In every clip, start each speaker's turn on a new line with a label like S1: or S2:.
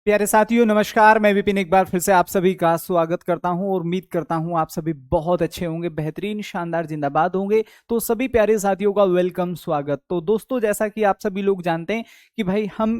S1: प्यारे साथियों नमस्कार। मैं विपिन एक बार फिर से आप सभी का स्वागत करता हूं और उम्मीद करता हूं आप सभी बहुत अच्छे होंगे, बेहतरीन, शानदार, जिंदाबाद होंगे। तो सभी प्यारे साथियों का वेलकम, स्वागत। तो दोस्तों, जैसा कि आप सभी लोग जानते हैं कि भाई हम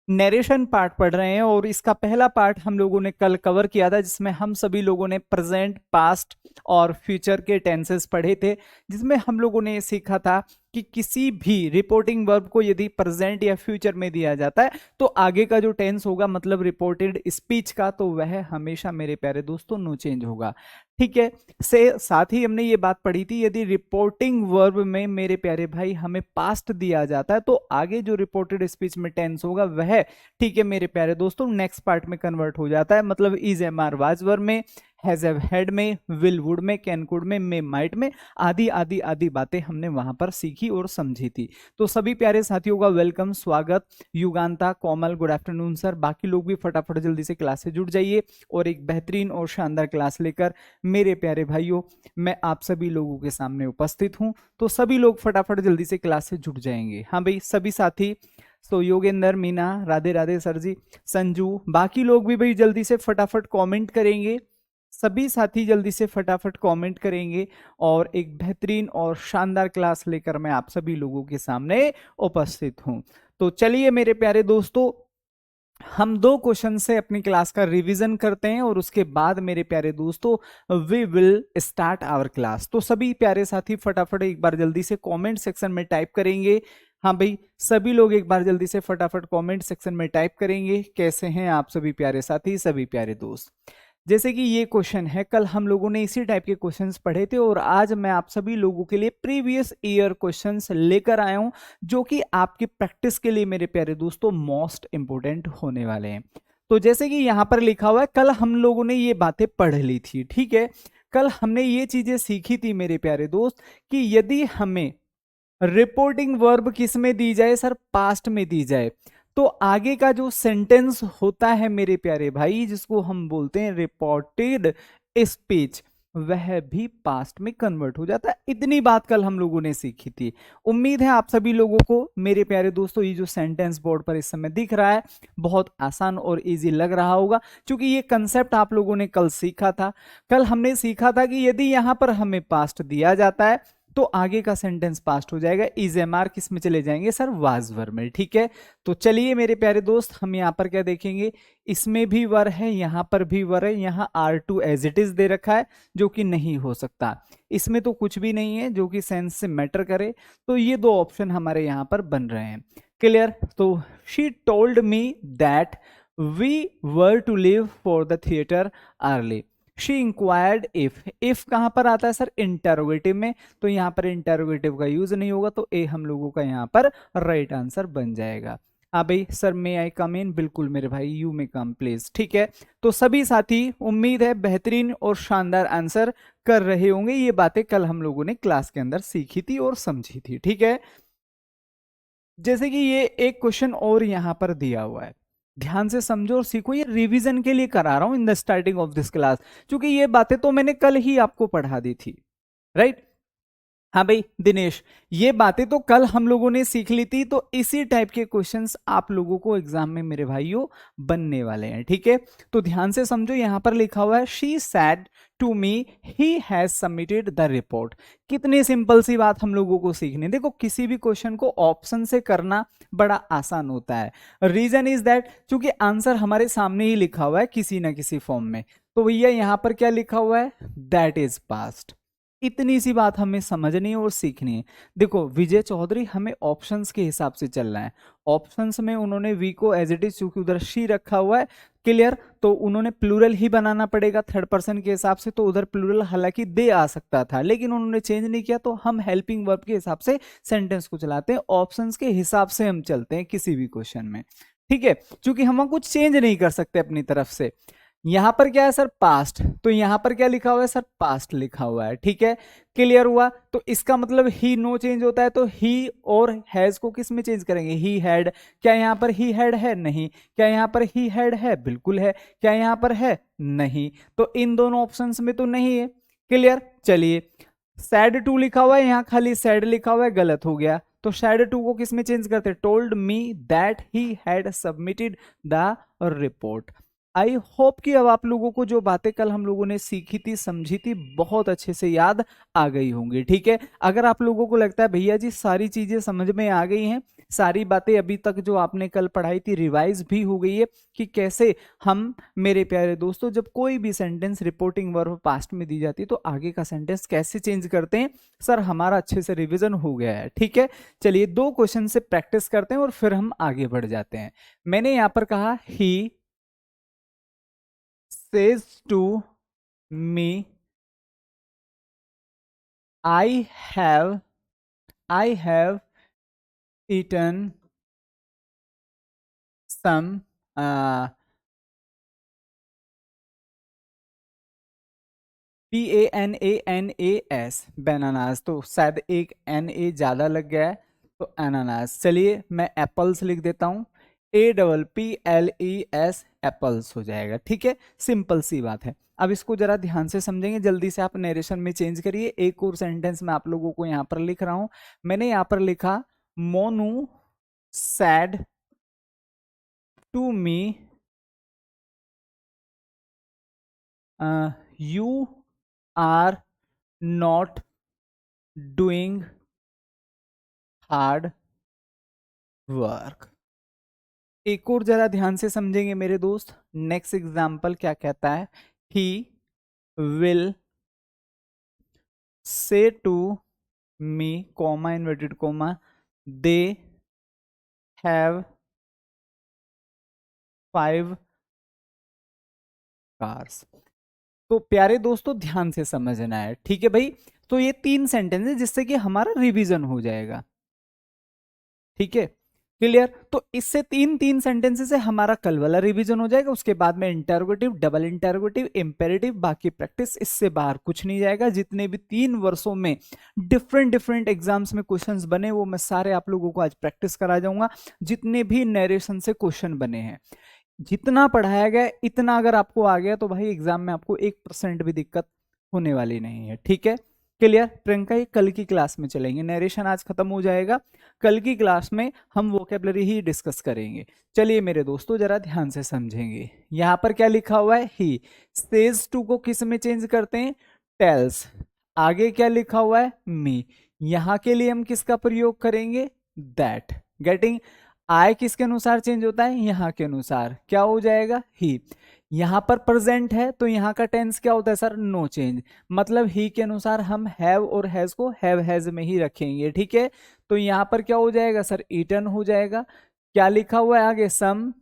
S1: नरेशन पार्ट पढ़ रहे हैं और इसका पहला पार्ट हम लोगों ने कल कवर किया था, जिसमें हम सभी लोगों ने प्रेजेंट, पास्ट और फ्यूचर के टेंसेस पढ़े थे, जिसमें हम लोगों ने सीखा था कि किसी भी रिपोर्टिंग वर्ब को यदि प्रेजेंट या फ्यूचर में दिया जाता है तो आगे का जो टेंस होगा, मतलब रिपोर्टेड स्पीच का, तो वह हमेशा मेरे प्यारे दोस्तों नो चेंज होगा। ठीक है। से साथ ही हमने ये बात पढ़ी थी, यदि रिपोर्टिंग वर्ब में मेरे प्यारे भाई हमें पास्ट दिया जाता है तो आगे जो रिपोर्टेड स्पीच में टेंस होगा वह, ठीक है मेरे प्यारे दोस्तों, नेक्स्ट पार्ट में कन्वर्ट हो जाता है। मतलब is, am, are, was verb में, हैज, हैव, हैड में, विल, वुड में, कैन, कुड में, मे, माइट में, आदि आदि आदि बातें हमने वहां पर सीखी और समझी थी। तो सभी प्यारे साथियों का वेलकम, स्वागत। युगांता, कोमल, गुड आफ्टरनून सर। बाकी लोग भी फटाफट जल्दी से क्लास से जुड़ जाइए और एक बेहतरीन और शानदार क्लास लेकर मेरे प्यारे भाइयों मैं आप सभी लोगों के सामने उपस्थित हूं। तो सभी लोग फटाफट जल्दी से क्लास से जुड़ जाएंगे। हाँ भाई, सभी साथी। तो योगेंद्र, मीना, राधे राधे सर जी, संजू, बाकी लोग भी भाई जल्दी से फटाफट कमेंट करेंगे। सभी साथी जल्दी से फटाफट कमेंट करेंगे और एक बेहतरीन और शानदार क्लास लेकर मैं आप सभी लोगों के सामने उपस्थित हूं। तो चलिए मेरे प्यारे दोस्तों, हम दो क्वेश्चन से अपनी क्लास का रिवीजन करते हैं और उसके बाद मेरे प्यारे दोस्तों we will start our class. तो सभी प्यारे साथी फटाफट एक बार जल्दी से कमेंट सेक्शन में टाइप करेंगे। हाँ भाई, सभी लोग एक बार जल्दी से फटाफट कमेंट सेक्शन में टाइप करेंगे, कैसे हैं आप सभी प्यारे साथी, सभी प्यारे दोस्त। जैसे कि ये क्वेश्चन है, कल हम लोगों ने इसी टाइप के क्वेश्चंस पढ़े थे और आज मैं आप सभी लोगों के लिए प्रीवियस ईयर क्वेश्चंस लेकर आया हूं, जो कि आपकी प्रैक्टिस के लिए मेरे प्यारे दोस्तों मोस्ट इंपोर्टेंट होने वाले हैं। तो जैसे कि यहां पर लिखा हुआ है, कल हम लोगों ने ये बातें पढ़ ली थी। ठीक है, कल हमने ये चीजें सीखी थी मेरे प्यारे दोस्त कि यदि हमें रिपोर्टिंग वर्ब किस में दी जाए सर, पास्ट में दी जाए, तो आगे का जो सेंटेंस होता है मेरे प्यारे भाई, जिसको हम बोलते हैं रिपोर्टेड स्पीच, वह भी पास्ट में कन्वर्ट हो जाता है। इतनी बात कल हम लोगों ने सीखी थी। उम्मीद है आप सभी लोगों को मेरे प्यारे दोस्तों ये जो सेंटेंस बोर्ड पर इस समय दिख रहा है बहुत आसान और इजी लग रहा होगा, क्योंकि ये कंसेप्ट आप लोगों ने कल सीखा था। कल हमने सीखा था कि यदि यहां पर हमें पास्ट दिया जाता है तो आगे का सेंटेंस पास्ट हो जाएगा, इज, एम, आर किस में चले जाएंगे सर, वाज वर्ब में। ठीक है, तो चलिए मेरे प्यारे दोस्त, हम यहाँ पर क्या देखेंगे, इसमें भी वर है, यहां पर भी वर है, यहाँ are to as it is दे रखा है, जो कि नहीं हो सकता। इसमें तो कुछ भी नहीं है जो कि सेंस से मैटर करे, तो ये दो ऑप्शन हमारे यहाँ पर बन रहे हैं। क्लियर। तो she told me that we were to leave for the theatre early. She inquired if कहां पर आता है सर, इंटरोगेटिव में, तो यहां पर इंटरोगेटिव का यूज नहीं होगा, तो ए हम लोगों का यहां पर राइट आंसर बन जाएगा। हाँ भाई सर, मे आई कम इन, बिल्कुल मेरे भाई, यू मे कम प्लीज। ठीक है, तो सभी साथी उम्मीद है बेहतरीन और शानदार आंसर कर रहे होंगे। ये बातें कल हम लोगों ने क्लास के अंदर सीखी थी और समझी थी। ठीक है, जैसे कि ये एक क्वेश्चन और यहां पर दिया हुआ है, ध्यान से समझो और सीखो। ये रिवीजन के लिए करा रहा हूं in the starting of this class, क्योंकि ये बातें तो मैंने कल ही आपको पढ़ा दी थी। राइट। हाँ भाई दिनेश, ये बातें तो कल हम लोगों ने सीख ली थी, तो इसी टाइप के क्वेश्चंस आप लोगों को एग्जाम में मेरे भाइयों बनने वाले हैं। ठीक है, तो ध्यान से समझो, यहां पर लिखा हुआ है she said to me he has submitted the report. कितनी सिंपल सी बात हम लोगों को सीखनी। देखो, किसी भी क्वेश्चन को ऑप्शन से करना बड़ा आसान होता है। रीजन इज दैट क्योंकि आंसर हमारे सामने ही लिखा हुआ है किसी ना किसी फॉर्म में। तो भैया यहां पर क्या लिखा हुआ है, दैट इज पास्ट। इतनी सी बात हमें समझनी है और सीखनी है। देखो विजय चौधरी, हमें ऑप्शंस के हिसाब से चलना है। ऑप्शंस में उन्होंने वी को एज इट इज, चूंकि उधर शी रखा हुआ है, क्लियर, तो उन्होंने प्लूरल ही बनाना पड़ेगा थर्ड पर्सन के हिसाब से। तो उधर प्लूरल हालांकि दे आ सकता था, लेकिन उन्होंने चेंज नहीं किया, तो हम हेल्पिंग वर्ब के हिसाब से सेंटेंस को चलाते हैं। ऑप्शंस के हिसाब से हम चलते हैं किसी भी क्वेश्चन में। ठीक है, क्योंकि हम कुछ चेंज नहीं कर सकते अपनी तरफ से। यहां पर क्या है सर, पास्ट, तो यहां पर क्या लिखा हुआ है सर, पास्ट लिखा हुआ है। ठीक है, क्लियर हुआ। तो इसका मतलब ही नो चेंज होता है, तो ही और हैज को किस में चेंज करेंगे, ही हैड। क्या यहां पर ही हैड है, नहीं। क्या यहां पर ही हैड है, बिल्कुल है। क्या यहां पर है, नहीं। तो इन दोनों ऑप्शंस में तो नहीं है। क्लियर। चलिए, सैड टू लिखा हुआ है, यहां खाली सैड लिखा हुआ है, गलत हो गया। तो शैड टू को किस में चेंज करते, told me that he had submitted the report. I hope कि अब आप लोगों को जो बातें कल हम लोगों ने सीखी थी, समझी थी, बहुत अच्छे से याद आ गई होंगी। ठीक है, अगर आप लोगों को लगता है भैया जी सारी चीजें समझ में आ गई हैं, सारी बातें अभी तक जो आपने कल पढ़ाई थी रिवाइज भी हो गई है कि कैसे हम, मेरे प्यारे दोस्तों, जब कोई भी सेंटेंस रिपोर्टिंग वर्ब पास्ट में दी जाती है तो आगे का सेंटेंस कैसे चेंज करते हैं, सर हमारा अच्छे से रिवीजन हो गया है। ठीक है, चलिए 2 क्वेश्चन से प्रैक्टिस करते हैं और फिर हम आगे बढ़ जाते हैं। मैंने यहां पर कहा ही says to me I have eaten some PANANAS bananas, तो शायद एक NA ज्यादा लग गया है तो अनानास। चलिए मैं एप्पल्स लिख देता हूं, APPLES एप्पल्स हो जाएगा। ठीक है, सिंपल सी बात है। अब इसको जरा ध्यान से समझेंगे, जल्दी से आप नरेशन में चेंज करिए। एक और सेंटेंस मैं आप लोगों को यहां पर लिख रहा हूं। मैंने यहां पर लिखा Monu said to me you are not doing hard work. एक और जरा ध्यान से समझेंगे मेरे दोस्त। नेक्स्ट एग्जाम्पल क्या कहता है, he will say to me comma inverted comma they have 5 cars. तो प्यारे दोस्तों ध्यान से समझना है, ठीक है भाई। तो ये 3 सेंटेंस है जिससे कि हमारा रिवीजन हो जाएगा। ठीक है, क्लियर। तो इससे 3 सेंटेंसेस से हमारा कल वाला रिवीजन हो जाएगा। उसके बाद में इंटरोगेटिव, डबल इंटरोगेटिव, इंपेरेटिव, बाकी प्रैक्टिस, इससे बाहर कुछ नहीं जाएगा। जितने भी 3 वर्षों में डिफरेंट डिफरेंट एग्जाम्स में क्वेश्चंस बने वो मैं सारे आप लोगों को आज प्रैक्टिस करा जाऊंगा। जितने भी नरेशन से क्वेश्चन बने हैं, जितना पढ़ाया गया इतना अगर आपको आ गया तो भाई एग्जाम में आपको 1% भी दिक्कत होने वाली नहीं है। ठीक है, क्लियर। प्रियंका ये कल की क्लास में चलेंगे, नरेशन आज खत्म हो जाएगा, कल की क्लास में हम वोकेबलरी ही डिस्कस करेंगे। चलिए मेरे दोस्तों जरा ध्यान से समझेंगे। यहां पर क्या लिखा हुआ है, ही। स्टेज 2 को किस में चेंज करते हैं, टेल्स। आगे क्या लिखा हुआ है, मी। यहां के लिए हम किसका प्रयोग करेंगे, दैट। गेटिंग। आय किसके अनुसार चेंज होता है, यहां के अनुसार, क्या हो जाएगा, ही। यहां पर प्रेजेंट है तो यहां का टेंस क्या होता है सर, नो चेंज। मतलब ही के अनुसार हम हैव और हैज को हैव हैज में ही रखेंगे। ठीक है, तो यहां पर क्या हो जाएगा सर, ईटन हो जाएगा। क्या लिखा हुआ है आगे, सम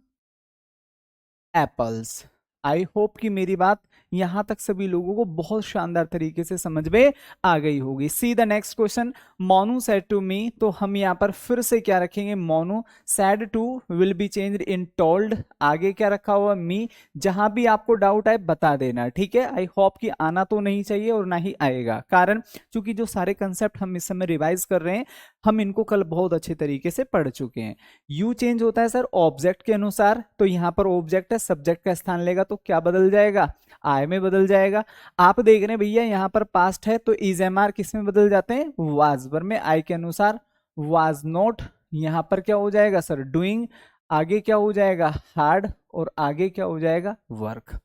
S1: एप्पल्स। आई होप कि मेरी बात यहां तक सभी लोगों को बहुत शानदार तरीके से समझ में आ गई होगी। See the next question, Monu said to me. तो हम यहां पर फिर से क्या रखेंगे, Monu. Said to will be changed in told. आगे क्या रखा हुआ, मी। जहां भी आपको डाउट आए बता देना, ठीक है। आई होप कि आना तो नहीं चाहिए और ना ही आएगा, कारण चूंकि जो सारे कंसेप्ट हम इस समय रिवाइज कर रहे हैं, हम इनको कल बहुत अच्छे तरीके से पढ़ चुके हैं। यू चेंज होता है सर ऑब्जेक्ट के अनुसार, तो यहां पर ऑब्जेक्ट है, सब्जेक्ट का स्थान लेगा तो क्या बदल जाएगा, आई में बदल जाएगा। आप देख रहे हैं भैया यहां पर पास्ट है तो इज एम आर किस में बदल जाते हैं, वाज। वर में आई के अनुसार वाज नॉट। यहां पर क्या हो जाएगा सर, डूइंग। आगे क्या हो जाएगा, हार्ड। और आगे क्या हो जाएगा, वर्क।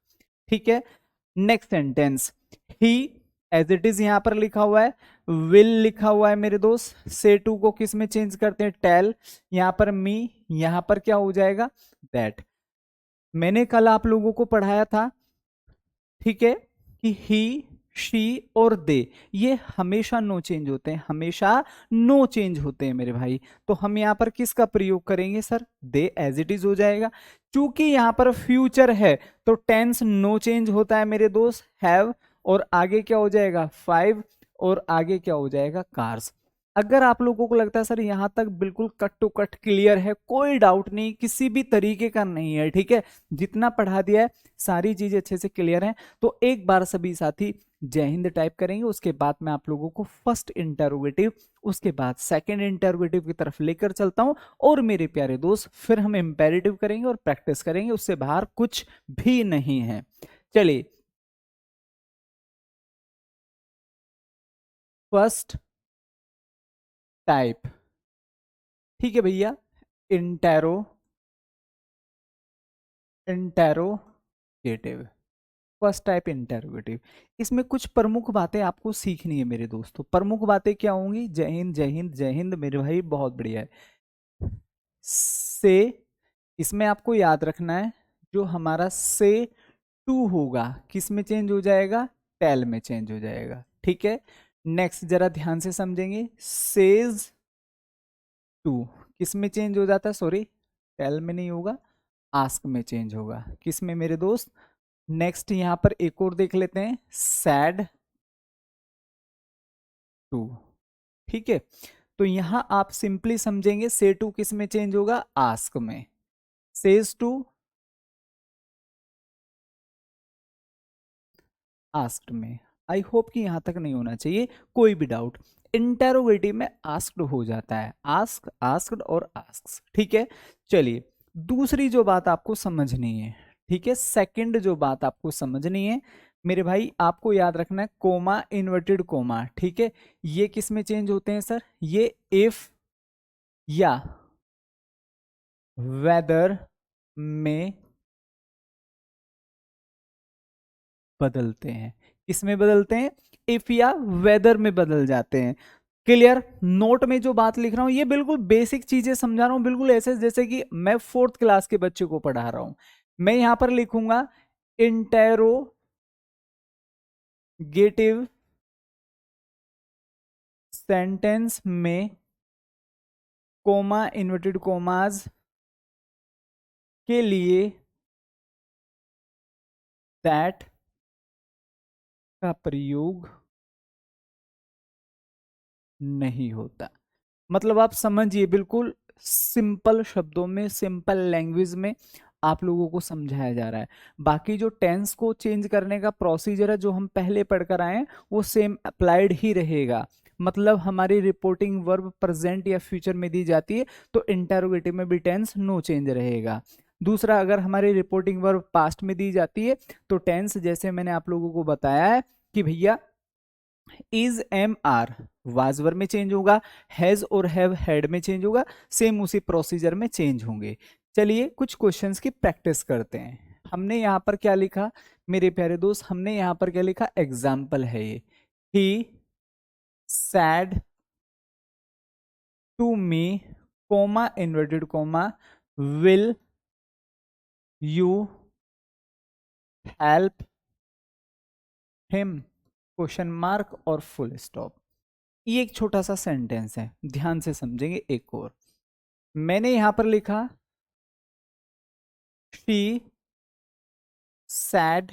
S1: ठीक है, next sentence, he as it is यहां पर लिखा हुआ है, विल लिखा हुआ है मेरे दोस्त। से टू को किस में चेंज करते हैं, टेल। यहां पर मी। यहां पर क्या हो जाएगा, दैट। मैंने कल आप लोगों को पढ़ाया था, ठीक है, कि ही, शी और दे ये हमेशा नो चेंज होते हैं, हमेशा नो चेंज होते हैं मेरे भाई। तो हम यहां पर किसका प्रयोग करेंगे sir, they as it is हो जाएगा। चूंकि यहां पर फ्यूचर है तो टेंस नो चेंज होता है मेरे दोस्त, हैव। और आगे क्या हो जाएगा, 5। और आगे क्या हो जाएगा, कार्स। अगर आप लोगों को लगता है सर यहां तक बिल्कुल कट टू कट क्लियर है, कोई डाउट नहीं, किसी भी तरीके का नहीं है, ठीक है, जितना पढ़ा दिया है सारी चीजें अच्छे से क्लियर हैं, तो एक बार सभी साथी जय हिंद टाइप करेंगे। उसके बाद मैं आप लोगों को फर्स्ट इंटरोगेटिव, उसके बाद सेकंड इंटरोगेटिव की तरफ लेकर चलता हूं। और मेरे प्यारे दोस्त फिर हम इंपेरेटिव करेंगे और प्रैक्टिस करेंगे, उससे बाहर कुछ भी नहीं है। चलिए, फर्स्ट टाइप ठीक है भैया। Interrogative, first type interrogative. इसमें कुछ प्रमुख बातें आपको सीखनी है मेरे दोस्तों। प्रमुख बातें क्या होंगी? जय हिंद, जय हिंद, जय हिंद मेरे भाई, बहुत बढ़िया है। से, इसमें आपको याद रखना है, जो हमारा से टू होगा किस में चेंज हो जाएगा? टेल में चेंज हो जाएगा। ठीक है, नेक्स्ट जरा ध्यान से समझेंगे। सेज टू किस में चेंज हो जाता है? सॉरी, टेल में नहीं होगा, आस्क में चेंज होगा। किस में मेरे दोस्त? नेक्स्ट यहां पर एक और देख लेते हैं, सैड टू। ठीक है, तो यहां आप सिंपली समझेंगे से टू किस में चेंज होगा? आस्क में। सेज टू आस्क्ड में। आई होप कि यहां तक नहीं होना चाहिए कोई भी डाउट। इंटेरोगेटिव में आस्क्ड हो जाता है, आस्क, आस्क्ड और आस्क्स। ठीक है, चलिए दूसरी जो बात आपको समझनी है, ठीक है, सेकंड जो बात आपको समझनी है मेरे भाई, आपको याद रखना है कोमा, इन्वर्टेड कोमा। ठीक है, ये किस में चेंज होते हैं सर? ये इफ या वेदर में बदलते हैं। किसमें बदलते हैं? इफ या वेदर में बदल जाते हैं। क्लियर? नोट में जो बात लिख रहा हूं ये बिल्कुल बेसिक चीजें समझा रहा हूं, बिल्कुल ऐसे जैसे कि मैं फोर्थ क्लास के बच्चे को पढ़ा रहा हूं। मैं यहां पर लिखूंगा इंटेरोगेटिव सेंटेंस में कोमा, इन्वर्टेड कोमाज के लिए दैट का प्रयोग नहीं होता। मतलब आप समझिए, बिल्कुल सिंपल शब्दों में, सिंपल लैंग्वेज में आप लोगों को समझाया जा रहा है। बाकी जो टेंस को चेंज करने का प्रोसीजर है जो हम पहले पढ़कर आए हैं वो सेम अप्लाइड ही रहेगा। मतलब हमारी रिपोर्टिंग वर्ब प्रेजेंट या फ्यूचर में दी जाती है तो इंटेरोगेटिव में भी टेंस नो चेंज रहेगा। दूसरा, अगर हमारी रिपोर्टिंग वर्ब पास्ट में दी जाती है तो टेंस जैसे मैंने आप लोगों को बताया है कि भैया is, am, are was verb में चेंज होगा, हैज और हैव हेड में चेंज होगा, सेम उसी प्रोसीजर में चेंज होंगे। चलिए कुछ क्वेश्चंस की प्रैक्टिस करते हैं। हमने यहां पर क्या लिखा मेरे प्यारे दोस्त? हमने यहां पर क्या लिखा? एग्जाम्पल है ये, he said to me, comma, inverted comma, will you help him, question mark और फुल स्टॉप। ये एक छोटा सा सेंटेंस है, ध्यान से समझेंगे। एक और मैंने यहां पर लिखा, she said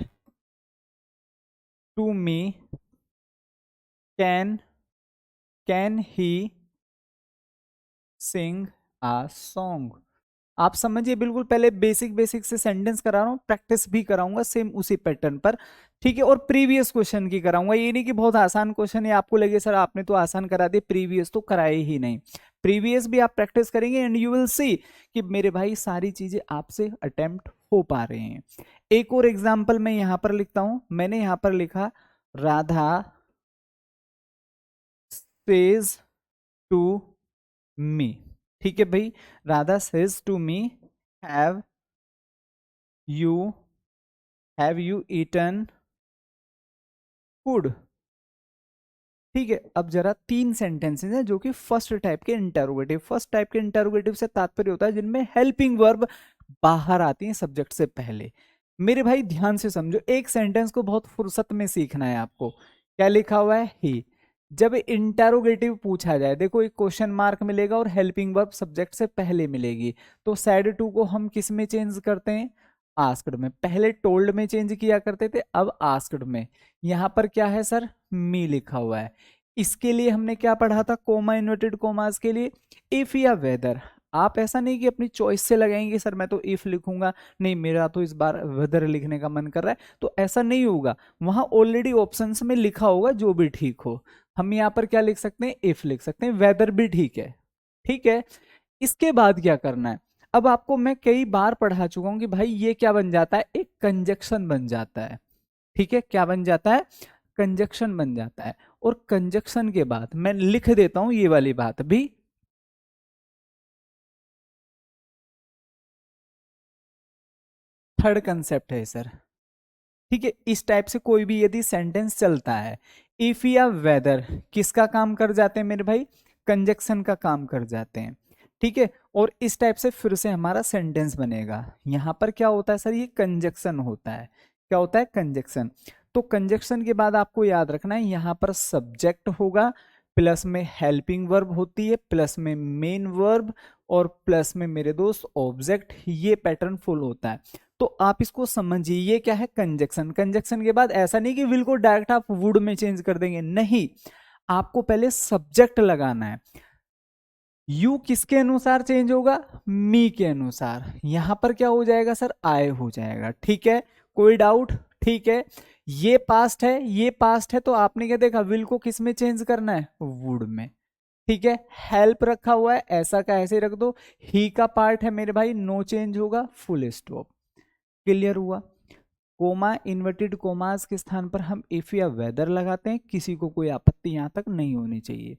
S1: to me, can can he sing a song. आप समझिए, बिल्कुल पहले बेसिक बेसिक से सेंटेंस करा रहा हूं, प्रैक्टिस भी कराऊंगा सेम उसी पैटर्न पर। ठीक है, और प्रीवियस क्वेश्चन की कराऊंगा। ये नहीं कि बहुत आसान क्वेश्चन है आपको लगे सर आपने तो आसान करा दिए, प्रीवियस तो कराए ही नहीं। प्रीवियस भी आप प्रैक्टिस करेंगे एंड यू विल सी कि मेरे भाई सारी चीजें आपसे अटेम्प्ट हो पा रहे हैं। एक और एग्जाम्पल मैं यहां पर लिखता हूं। मैंने यहां पर लिखा, राधा सेज टू मी। ठीक है भाई, Radha says to me, have you have you eaten food. ठीक है, अब जरा तीन सेंटेंसेस हैं जो कि फर्स्ट टाइप के इंटरोगेटिव। फर्स्ट टाइप के इंटरोगेटिव से तात्पर्य होता है जिनमें हेल्पिंग वर्ब बाहर आती है सब्जेक्ट से पहले। मेरे भाई ध्यान से समझो, एक सेंटेंस को बहुत फुर्सत में सीखना है आपको। क्या लिखा हुआ है? ही। जब इंटरोगेटिव पूछा जाए, देखो एक क्वेश्चन मार्क मिलेगा और हेल्पिंग वर्ब सब्जेक्ट से पहले मिलेगी। तो सैड टू को हम किस में चेंज करते हैं? आस्क्ड में। पहले टोल्ड में चेंज किया करते थे, अब आस्क्ड में। यहां पर क्या है सर? मी लिखा हुआ है। इसके लिए हमने क्या पढ़ा था? कोमा, इन्वर्टेड कोमास के लिए इफ या वेदर। आप ऐसा नहीं कि अपनी चॉइस से लगाएंगे सर मैं तो इफ लिखूंगा, नहीं मेरा तो इस बार वेदर लिखने का मन कर रहा है, तो ऐसा नहीं होगा। वहां ऑलरेडी ऑप्शंस में लिखा होगा जो भी ठीक हो। हम यहाँ पर क्या लिख सकते हैं? इफ लिख सकते हैं, वेदर भी ठीक है। ठीक है, इसके बाद क्या करना है? अब आपको मैं कई बार पढ़ा चुका हूं कि भाई ये क्या बन जाता है? एक कंजक्शन बन जाता है। ठीक है, क्या बन जाता है? कंजक्शन बन जाता है। और कंजक्शन के बाद मैं लिख देता हूं ये वाली बात भी, थर्ड कंसेप्ट है सर। ठीक है, इस टाइप से कोई भी यदि सेंटेंस चलता है, इफ या वेदर किसका काम कर जाते हैं मेरे भाई, कंजक्शन का काम कर जाते हैं। ठीक है, और इस टाइप से फिर से हमारा सेंटेंस बनेगा। यहां पर क्या होता है सर, ये कंजक्शन होता है। क्या होता है, कंजक्शन। तो कंजक्शन के बाद आपको याद रखना है, यहां पर सब्जेक्ट होगा, प्लस में हेल्पिंग वर्ब होती है, प्लस में मेन वर्ब, और प्लस में मेरे दोस्त ऑब्जेक्ट। ये पैटर्न फुल होता है। तो आप इसको समझिए, ये क्या है, कंजक्शन। कंजक्शन के बाद ऐसा नहीं कि विल को डायरेक्ट आप वुड में चेंज कर देंगे, नहीं, आपको पहले सब्जेक्ट लगाना है। यू किसके अनुसार चेंज होगा, मी के अनुसार। यहां पर क्या हो जाएगा सर, आई हो जाएगा। ठीक है, कोई डाउट, ठीक है। ये पास्ट है, ये पास्ट है, तो आपने क्या देखा, विल को किस में चेंज करना है, वुड में। ठीक है, हेल्प रखा हुआ है, ऐसा का ऐसे रख दो। ही का पार्ट है मेरे भाई, नो चेंज होगा, फुल स्टॉप। क्लियर हुआ। कोमा, इन्वर्टेड कोमास के स्थान पर हम इफ या वेदर लगाते हैं, किसी को कोई आपत्ति यहां तक नहीं होनी चाहिए।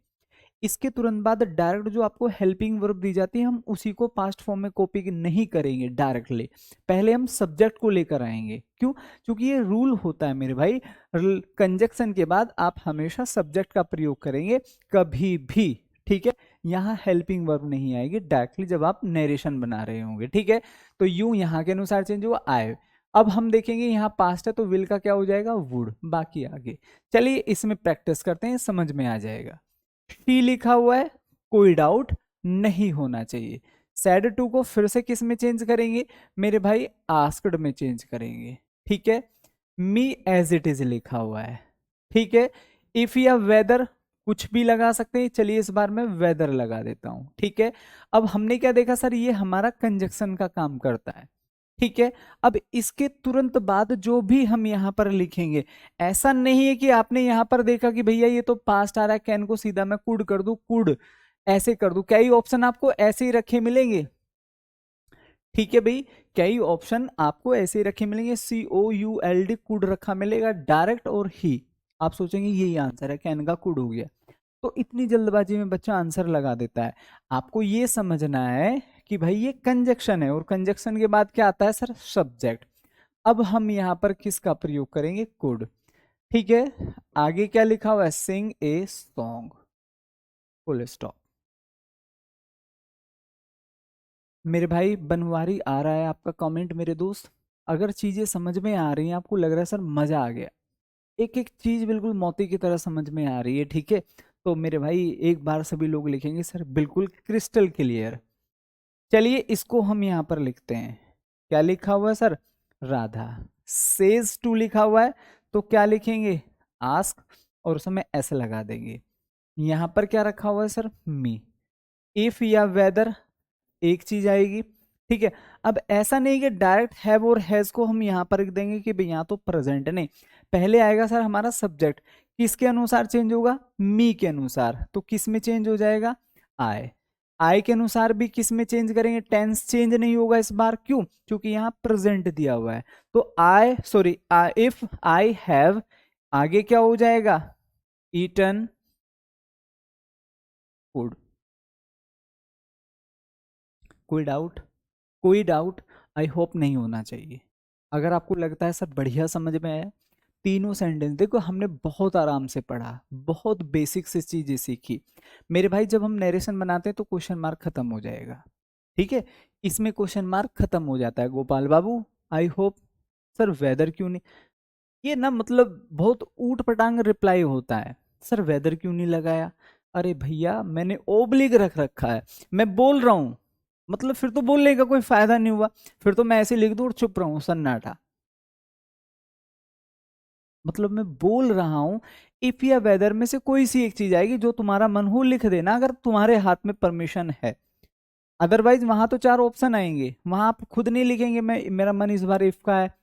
S1: इसके तुरंत बाद डायरेक्ट जो आपको हेल्पिंग वर्ब दी जाती है, हम उसी को पास्ट फॉर्म में कॉपी नहीं करेंगे डायरेक्टली, पहले हम सब्जेक्ट को लेकर आएंगे। क्यों, क्योंकि ये रूल होता है मेरे भाई, कंजक्शन के बाद आप हमेशा सब्जेक्ट का प्रयोग करेंगे कभी भी। ठीक है, यहाँ हेल्पिंग वर्ब नहीं आएगी डायरेक्टली जब आप नरेशन बना रहे होंगे। ठीक है, तो यू यहाँ के अनुसार चेंज हुआ, आए। अब हम देखेंगे यहाँ पास्ट है तो विल का क्या हो जाएगा, वुड। बाकी आगे चलिए इसमें प्रैक्टिस करते हैं, समझ में आ जाएगा। टी लिखा हुआ है, कोई डाउट नहीं होना चाहिए। सैड टू को फिर से किस में चेंज करेंगे मेरे भाई, आस्क्ड में चेंज करेंगे। ठीक है, मी एज इट इज लिखा हुआ है। ठीक है, इफ या वेदर कुछ भी लगा सकते हैं, चलिए इस बार मैं वेदर लगा देता हूं। ठीक है, अब हमने क्या देखा सर, ये हमारा कंजक्शन का काम करता है। ठीक है, अब इसके तुरंत बाद जो भी हम यहां पर लिखेंगे, ऐसा नहीं है कि आपने यहां पर देखा कि भैया ये तो पास्ट आ रहा है, कैन को सीधा मैं कुड कर दूं, कुड ऐसे कर दूं। कई ऑप्शन आपको ऐसे ही रखे मिलेंगे। ठीक है भाई, कई ऑप्शन आपको ऐसे ही रखे मिलेंगे, COULD कुड रखा मिलेगा डायरेक्ट, और ही। आप सोचेंगे यही आंसर है, कैन का कुड हो गया। तो इतनी जल्दबाजी में बच्चा आंसर लगा देता है। आपको ये समझना है कि भाई ये कंजक्शन है, और कंजक्शन के बाद क्या आता है सर, सब्जेक्ट। अब हम यहां पर किसका प्रयोग करेंगे, कुड। ठीक है, आगे क्या लिखा हुआ है, सिंग ए सॉन्ग, फुल स्टॉप। मेरे भाई बनवारी आ रहा है आपका कमेंट मेरे दोस्त। अगर चीजें समझ में आ रही हैं, आपको लग रहा है सर मजा आ गया, एक एक चीज बिल्कुल मोती की तरह समझ में आ रही है, ठीक है, तो मेरे भाई एक बार सभी लोग लिखेंगे सर बिल्कुल क्रिस्टल क्लियर। चलिए इसको हम यहां पर लिखते हैं, क्या लिखा हुआ है सर, राधा सेज टू लिखा हुआ है, तो क्या लिखेंगे, आस्क, और उसमें ऐसे लगा देंगे। यहां पर क्या रखा हुआ है सर, मी। इफ या वेदर एक चीज आएगी। ठीक है, अब ऐसा नहीं कि डायरेक्ट हैव और हैज को हम यहां पर लिख देंगे कि भाई यहाँ तो प्रेजेंट, नहीं, पहले आएगा सर हमारा सब्जेक्ट, किसके अनुसार चेंज होगा, मी के अनुसार, तो किस में चेंज हो जाएगा, आई। आई के अनुसार भी किस में चेंज करेंगे, टेंस चेंज नहीं होगा इस बार, क्यों, क्योंकि यहाँ प्रेजेंट दिया हुआ है। तो आई सॉरी, इफ आई हैव, आगे क्या हो जाएगा, ईटन फूड। कोई डाउट, कोई डाउट, आई होप नहीं होना चाहिए। अगर आपको लगता है सर बढ़िया समझ में आया, तीनों सेंटेंस देखो हमने बहुत आराम से पढ़ा, बहुत बेसिक से चीजें सीखी। मेरे भाई जब हम नरेशन बनाते हैं तो क्वेश्चन मार्क खत्म हो जाएगा। ठीक है, इसमें क्वेश्चन मार्क खत्म हो जाता है गोपाल बाबू। आई होप सर वेदर क्यों नहीं, ये ना मतलब बहुत ऊट पटांग रिप्लाई होता है, सर वेदर क्यों नहीं लगाया, अरे भैया मैंने ओब्लिक रख रखा है, मैं बोल रहा हूं, मतलब फिर तो बोलने का कोई फायदा नहीं हुआ, फिर तो मैं ऐसे लिख दूं और चुप रहूं सन्नाटा। मतलब मैं बोल रहा हूं, इफ या वेदर में से कोई सी एक चीज आएगी, जो तुम्हारा मन हो लिख देना अगर तुम्हारे हाथ में परमिशन है। अदरवाइज वहां तो चार ऑप्शन आएंगे, वहां आप खुद नहीं लिखेंगे मैं मेरा मन इस बार इफ का है,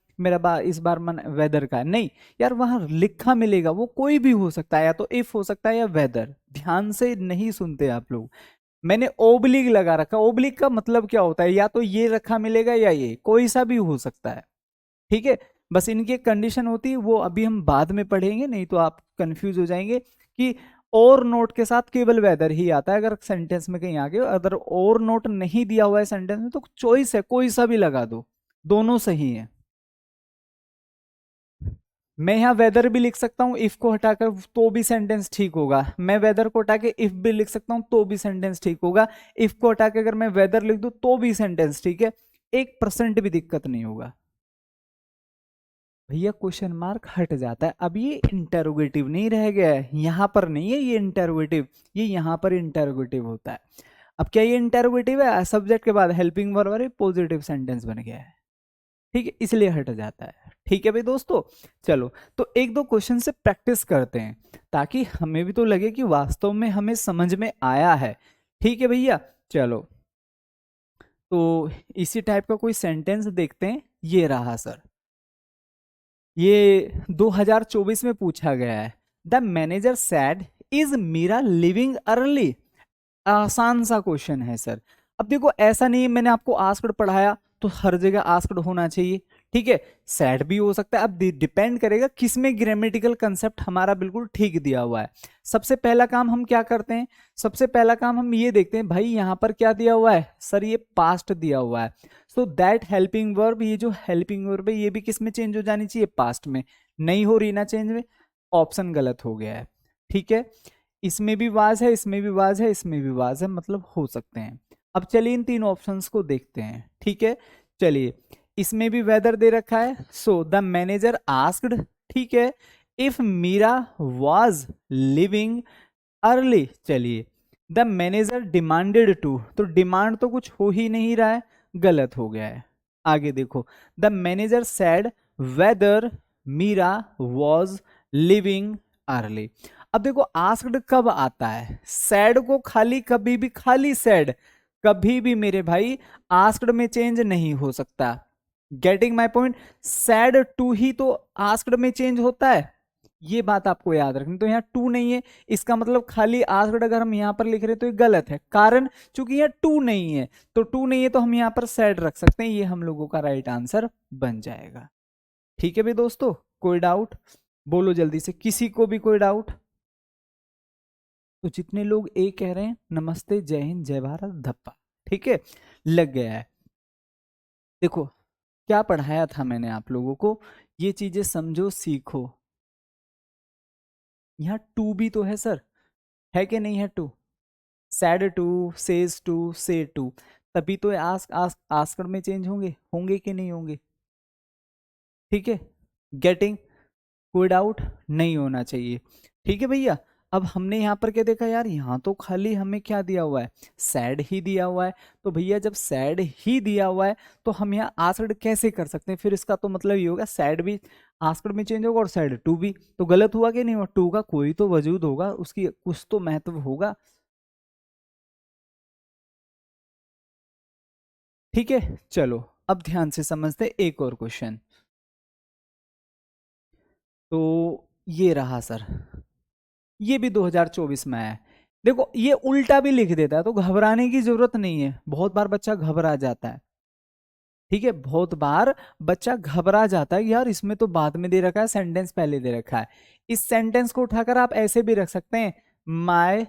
S1: इस बार मन वेदर का है, नहीं यार, वहां लिखा मिलेगा, वो कोई भी हो सकता है, या तो इफ हो सकता है या वेदर। ध्यान से नहीं सुनते आप लोग, मैंने ओब्लिक लगा रखा, ओब्लिक का मतलब क्या होता है, या तो ये रखा मिलेगा या ये, कोई सा भी हो सकता है। ठीक है, बस इनकी एक कंडीशन होती है, वो अभी हम बाद में पढ़ेंगे, नहीं तो आप कंफ्यूज हो जाएंगे कि और नोट के साथ केवल वेदर ही आता है अगर सेंटेंस में कहीं आगे, अगर और नोट नहीं दिया हुआ है सेंटेंस में तो चॉइस है, कोई सा भी लगा दो, दोनों सही है। मैं यहाँ वेदर भी लिख सकता हूँ इफ को हटाकर, तो भी सेंटेंस ठीक होगा। मैं वेदर को हटा के इफ भी लिख सकता हूँ तो भी सेंटेंस ठीक होगा। इफ को हटा के अगर मैं वेदर लिख दूं तो भी सेंटेंस ठीक है, 1% भी दिक्कत नहीं होगा। भैया क्वेश्चन मार्क हट जाता है, अब ये इंटेरोगेटिव नहीं रह गया है, यहां पर नहीं है ये इंटेरोगेटिव, ये यहां पर इंटेरोगेटिव होता है। अब क्या ये इंटेरोगेटिव है, सब्जेक्ट के बाद हेल्पिंग वर्ब और पॉजिटिव सेंटेंस बन गया है, ठीक है, इसलिए हट जाता है। ठीक है भाई दोस्तों, चलो तो एक दो क्वेश्चन से प्रैक्टिस करते हैं ताकि हमें भी तो लगे कि वास्तव में हमें समझ में आया है। ठीक है भैया, चलो तो इसी टाइप का कोई सेंटेंस देखते हैं। ये रहा सर, ये 2024 में पूछा गया है। The manager said is Meera leaving early. आसान सा क्वेश्चन है सर। अब देखो ऐसा नहीं है मैंने आपको आस्क्ड पढ़ाया तो हर जगह आस्क्ड होना चाहिए, ठीक है, सैड भी हो सकता है। अब डिपेंड करेगा किसमें ग्रामेटिकल कंसेप्ट हमारा बिल्कुल ठीक दिया हुआ है। सबसे पहला काम हम क्या करते हैं, सबसे पहला काम हम ये देखते हैं भाई यहाँ पर क्या दिया हुआ है सर, ये पास्ट दिया हुआ है। सो दैट हेल्पिंग वर्ब, ये जो हेल्पिंग वर्ब है ये भी किस में चेंज हो जानी चाहिए, पास्ट में। नहीं हो रही ना चेंज में, ऑप्शन गलत हो गया है। ठीक है, इसमें भी वाज है, इसमें भी वाज है, इसमें भी वाज है, मतलब हो सकते हैं। अब चलिए इन तीन ऑप्शंस को देखते हैं। ठीक है, चलिए इसमें भी वेदर दे रखा है। सो द मैनेजर आस्क्ड, ठीक है, if Meera was leaving early. चलिए द मैनेजर डिमांडेड टू, तो डिमांड तो कुछ हो ही नहीं रहा है, गलत हो गया है। आगे देखो, the manager said whether Meera was leaving early. अब देखो आस्क्ड कब आता है, सैड को खाली कभी भी, खाली सैड कभी भी मेरे भाई आस्क्ड में चेंज नहीं हो सकता। Getting my point, said to he तो आस्क्ड में चेंज होता है, ये बात आपको याद रखनी। तो यहाँ टू नहीं है, इसका मतलब खाली आस्क्ड अगर हम यहाँ पर लिख रहे हैं तो ये गलत है, कारण चूंकि यहाँ टू नहीं है, तो टू नहीं है तो हम यहाँ पर सैड रख सकते हैं, ये हम लोगों का राइट आंसर बन जाएगा। ठीक है भाई दोस्तों, कोई डाउट बोलो जल्दी से, किसी को भी कोई डाउट? तो जितने लोग ए कह रहे हैं, नमस्ते, जय हिंद, जय भारत, धप्पा, ठीक है, लग गया है। देखो क्या पढ़ाया था मैंने आप लोगों को, ये चीजें समझो सीखो। यहाँ टू भी तो है सर, है कि नहीं है to, said to, says to, say to, तभी तो आस्क आस्क आस्कर में चेंज होंगे, होंगे कि नहीं होंगे? ठीक है, गेटिंग, कोई डाउट नहीं होना चाहिए। ठीक है भैया, अब हमने यहाँ पर क्या देखा यार, यहाँ तो खाली हमें क्या दिया हुआ है, सैड ही दिया हुआ है। तो भैया जब सैड ही दिया हुआ है तो हम यहाँ आस्क्ड कैसे कर सकते हैं, फिर इसका तो मतलब ये होगा सैड भी आस्क्ड में चेंज होगा और सैड टू भी, तो गलत हुआ कि नहीं हुआ? टू का कोई तो वजूद होगा, उसकी कुछ तो महत्व होगा। ठीक है, चलो अब ध्यान से समझते एक और क्वेश्चन। तो ये रहा सर, ये भी 2024 में है। देखो ये उल्टा भी लिख देता है तो घबराने की जरूरत नहीं है, बहुत बार बच्चा घबरा जाता है। ठीक है, बहुत बार बच्चा घबरा जाता है, यार इसमें तो बाद में दे रखा है, सेंटेंस पहले दे रखा है। इस सेंटेंस को उठाकर आप ऐसे भी रख सकते हैं, माई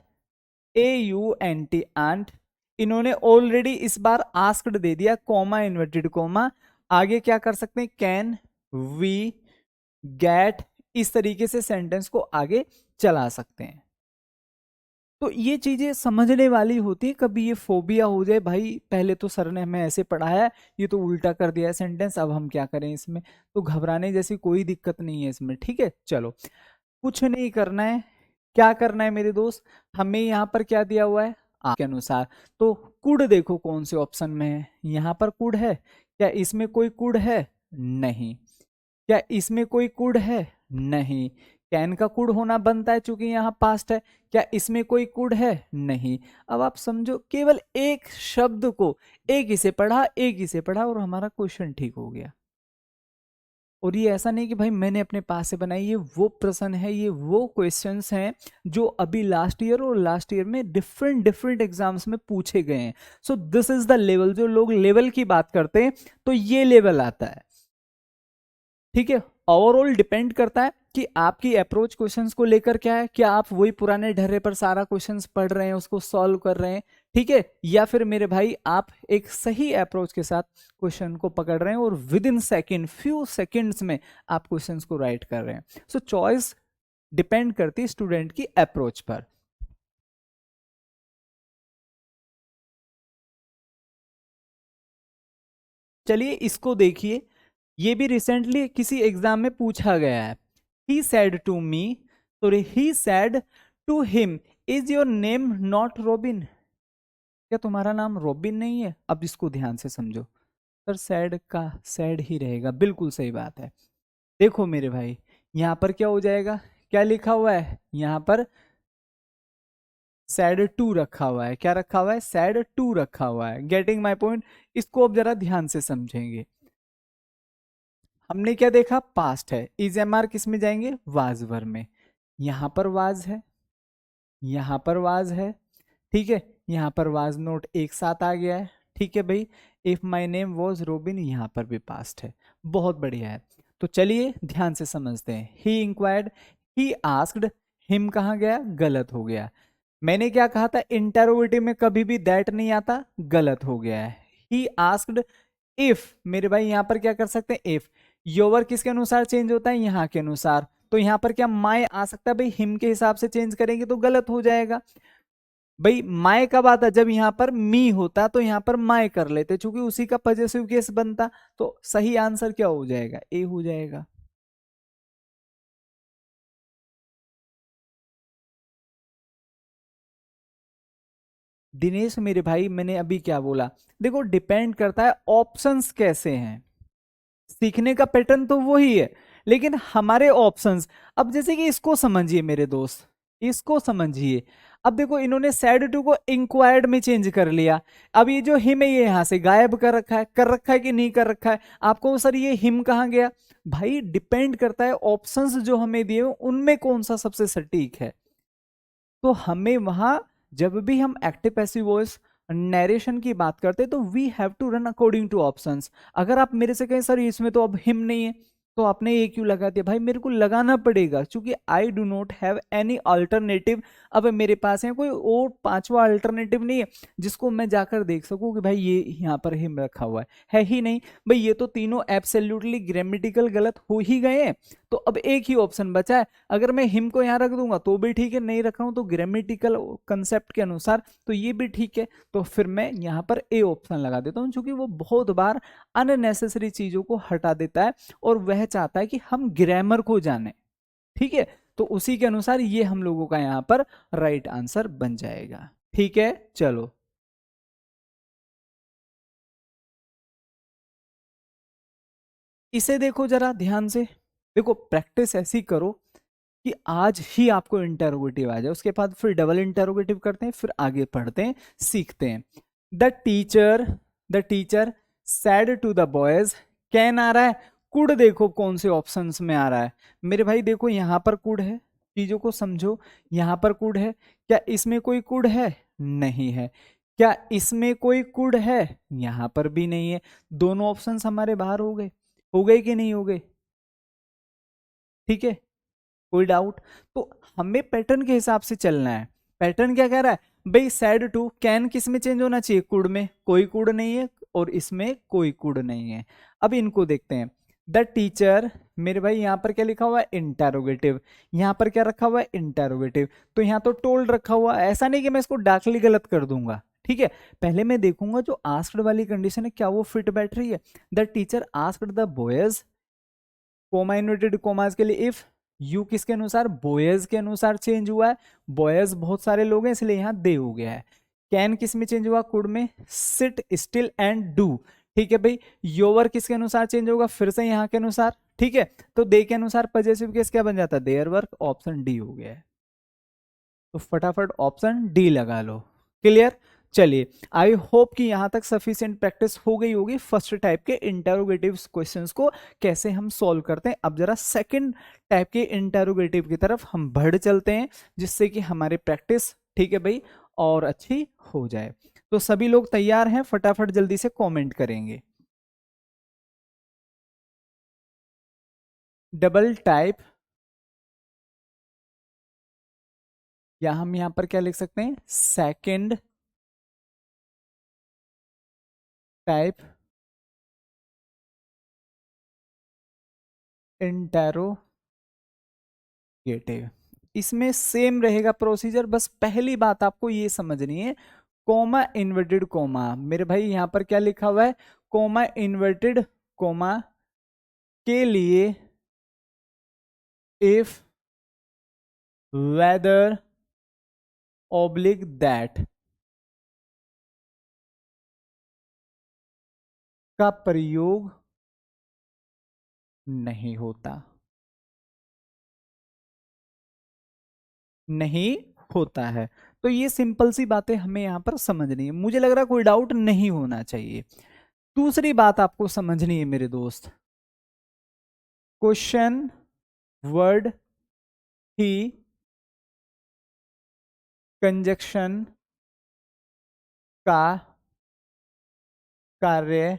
S1: AUNT आंट, इन्होंने ऑलरेडी इस बार आस्क्ड दे दिया, कॉमा इन्वर्टेड कॉमा, आगे क्या कर सकते हैं, कैन वी गेट, इस तरीके से सेंटेंस को आगे चला सकते हैं। तो ये चीजें समझने वाली होती है, कभी ये फोबिया हो जाए भाई पहले तो सर ने हमें ऐसे पढ़ाया है, ये तो उल्टा कर दिया है सेंटेंस, अब हम क्या करें इसमें, तो घबराने जैसी कोई दिक्कत नहीं है इसमें। ठीक है, चलो कुछ नहीं करना है, क्या करना है मेरे दोस्त, हमें यहाँ पर क्या दिया हुआ है आपके अनुसार, तो कुड देखो कौन से ऑप्शन में है, यहाँ पर कुड है क्या, इसमें कोई कुड है नहीं, क्या इसमें कोई कुड है नहीं, कैन का कुड होना बनता है चूंकि यहाँ पास्ट है, क्या इसमें कोई कुड है नहीं। अब आप समझो केवल एक शब्द को, एक ही से पढ़ा, एक ही से पढ़ा और हमारा क्वेश्चन ठीक हो गया। और ये ऐसा नहीं कि भाई मैंने अपने पास से बनाई, ये वो प्रश्न है, ये वो क्वेश्चंस हैं जो अभी लास्ट ईयर और लास्ट ईयर में डिफरेंट डिफरेंट एग्जाम्स में पूछे गए हैं। So this is the level, जो लोग लेवल की बात करते हैं तो ये लेवल आता है। ठीक है, ओवरऑल डिपेंड करता है कि आपकी अप्रोच क्वेश्चंस को लेकर क्या है, क्या आप वही पुराने ढर्रे पर सारा क्वेश्चंस पढ़ रहे हैं, उसको सॉल्व कर रहे हैं, ठीक है, या फिर मेरे भाई आप एक सही अप्रोच के साथ क्वेश्चन को पकड़ रहे हैं और with in second, few seconds में आप क्वेश्चंस को राइट कर रहे हैं। सो चॉइस डिपेंड करती है स्टूडेंट की अप्रोच पर। चलिए इसको देखिए, ये भी रिसेंटली किसी एग्जाम में पूछा गया है। He said to me, sorry he said to him, is your name not Robin? क्या तुम्हारा नाम रॉबिन नहीं है? अब इसको ध्यान से समझो सर, सैड का सैड ही रहेगा, बिल्कुल सही बात है। देखो मेरे भाई, यहां पर क्या हो जाएगा, क्या लिखा हुआ है यहां पर, सैड टू रखा हुआ है, क्या रखा हुआ है, सैड टू रखा हुआ है। Getting my point? इसको अब जरा ध्यान से समझेंगे। हमने क्या देखा, पास्ट है, इज एम आर किस में जाएंगे, वाज वर्ब में। यहां पर वाज है, यहां पर वाज है, ठीक है, यहां पर वाज नोट एक साथ आ गया है, ठीक है भाई। If my name was robin, यहां पर भी पास्ट है, बहुत बढ़िया है। तो चलिए ध्यान से समझते हैं। ही इंक्वायर्ड, ही आस्क्ड, हिम कहाँ गया, गलत हो गया। मैंने क्या कहा था, इंटरोगेटिव में कभी भी दैट नहीं आता, गलत हो गया है। ही आस्क्ड इफ, मेरे भाई यहां पर क्या कर सकते हैं, इफ। योवर किसके अनुसार चेंज होता है, यहां के अनुसार, तो यहां पर क्या माय आ सकता है, भाई हिम के हिसाब से चेंज करेंगे तो गलत हो जाएगा। भाई माय कब आता, जब यहां पर मी होता तो यहां पर माय कर लेते, क्योंकि उसी का पॉजेसिव केस बनता। तो सही आंसर क्या हो जाएगा, ए हो जाएगा। दिनेश मेरे भाई, मैंने अभी क्या बोला, देखो डिपेंड करता है ऑप्शंस कैसे हैं। सीखने का पैटर्न तो वही है, लेकिन हमारे ऑप्शंस, अब जैसे कि इसको समझिए मेरे दोस्त, इसको समझिए। अब देखो इन्होंने सैड टू को इंक्वायर्ड में चेंज कर लिया। अब ये जो हिम है ये यहां से गायब कर रखा है कि नहीं कर रखा है आपको, सर ये हिम कहाँ गया? भाई डिपेंड करता है ऑप्शंस जो हमें दिए उनमें कौन सा सबसे सटीक है। तो हमें वहां, जब भी हम एक्टिव पैसिव वॉइस नरेशन की बात करते हैं तो we have to run according to options. अगर आप मेरे से कहें सर इसमें तो अब हिम नहीं है, तो आपने ये क्यों लगा दिया? भाई मेरे को लगाना पड़ेगा, क्योंकि I do not have any alternative. अब मेरे पास है कोई और पांचवा अल्टरनेटिव नहीं है जिसको मैं जाकर देख सकूं कि भाई ये यहाँ पर हिम रखा हुआ है ही नहीं। भाई ये तो तीनों एब्सोल्युटली ग्रामेटिकल गलत हो ही गए हैं। तो अब एक ही ऑप्शन बचा है, अगर मैं हिम को यहाँ रख दूंगा तो भी ठीक है, नहीं रख रहा हूं तो ग्रामेटिकल कंसेप्ट के अनुसार तो ये भी ठीक है। तो फिर मैं यहाँ पर ए ऑप्शन लगा देता हूँ, क्योंकि वो बहुत बार अननेसेसरी चीजों को हटा देता है और वह चाहता है कि हम ग्रामर को जाने, ठीक है। तो उसी के अनुसार ये हम लोगों का यहाँ पर राइट आंसर बन जाएगा, ठीक है। चलो इसे देखो जरा ध्यान से, देखो प्रैक्टिस ऐसी करो कि आज ही आपको इंटरोगेटिव आ जाए, उसके बाद फिर डबल इंटरोगेटिव करते हैं, फिर आगे पढ़ते हैं, सीखते हैं। The teacher, the teacher said to the boys, can आ रहा है, कुड देखो कौन से ऑप्शंस में आ रहा है। मेरे भाई देखो यहां पर कुड है, चीजों को समझो, यहां पर कुड है, क्या इसमें कोई कुड है, नहीं है। क्या इसमें कोई कुड है, यहां पर भी नहीं है। दोनों ऑप्शंस हमारे बाहर हो गए कि नहीं हो गए, ठीक है, कोई डाउट? तो हमें पैटर्न के हिसाब से चलना है। पैटर्न क्या कह रहा है भाई, सैड टू कैन किस में चेंज होना चाहिए, कुड में, कोई कुड नहीं है और इसमें कोई कुड नहीं है। अब इनको देखते हैं। द टीचर, मेरे भाई यहां पर क्या लिखा हुआ है, इंटरोगेटिव, यहां पर क्या रखा हुआ है, इंटरोगेटिव, तो यहां तो टोल्ड रखा हुआ है, ऐसा नहीं कि मैं इसको डार्कली गलत कर दूंगा, ठीक है। पहले मैं देखूंगा जो आस्क्ड वाली कंडीशन है क्या वो फिट बैठ रही है। The teacher asked the boys, coma inverted commas के लिए इफ, यू किसके अनुसार, बॉयज के अनुसार चेंज हुआ है, बॉयज बहुत सारे लोग हैं इसलिए यहां दे हो गया है। कैन किस में चेंज हुआ, कुड में, सिट स्टिल एंड डू, ठीक है भाई। योवर किसके अनुसार चेंज होगा, फिर से यहाँ के अनुसार, ठीक है। तो दे के अनुसार पॉजेसिव केस क्या बन जाता है, देयर वर्क, ऑप्शन डी हो गया है। तो फटाफट ऑप्शन डी लगा लो, क्लियर। चलिए आई होप कि यहां तक सफिशिएंट प्रैक्टिस हो गई होगी फर्स्ट टाइप के इंटरोगेटिव क्वेश्चंस को कैसे हम सॉल्व करते हैं। अब जरा सेकंड टाइप के इंटरोगेटिव की तरफ हम बढ़ चलते हैं, जिससे कि हमारी प्रैक्टिस, ठीक है भाई, और अच्छी हो जाए। तो सभी लोग तैयार हैं, फटाफट जल्दी से कमेंट करेंगे। डबल टाइप, या हम यहां पर क्या लिख सकते हैं, सेकंड टाइप इंटेरोगेटिव। इसमें सेम रहेगा प्रोसीजर, बस पहली बात आपको ये समझनी है, कोमा इन्वर्टेड कोमा, मेरे भाई यहां पर क्या लिखा हुआ है, कोमा इन्वर्टेड कोमा के लिए इफ वेदर ऑब्लिक दैट का प्रयोग नहीं होता, नहीं होता है। तो ये सिंपल सी बातें हमें यहां पर समझनी है, मुझे लग रहा है कोई डाउट नहीं होना चाहिए। दूसरी बात आपको समझनी है मेरे दोस्त, क्वेश्चन वर्ड ही कंजक्शन का कार्य